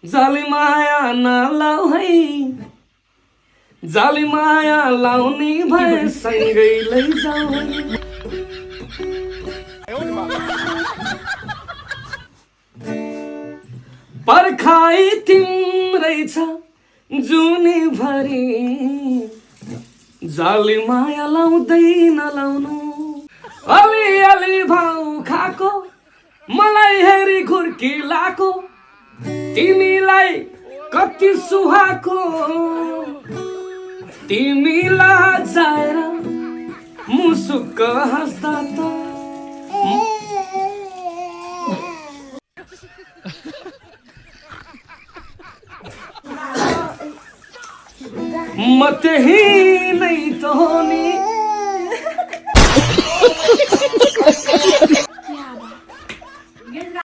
जाली माया नलाउ है जाली माया लाउने भए सँगै लैजाऊ है पर्खाइ तिम्रै छ जुनी भरि जाली माया लाउँदै नलाउनु अलि अलि भाउ खाको मलाई हेरी खुर्की लाको तिमीलाई कति सुहाको तिमीलाई जाएर मुसुक्क हाँस्दा त म त्यही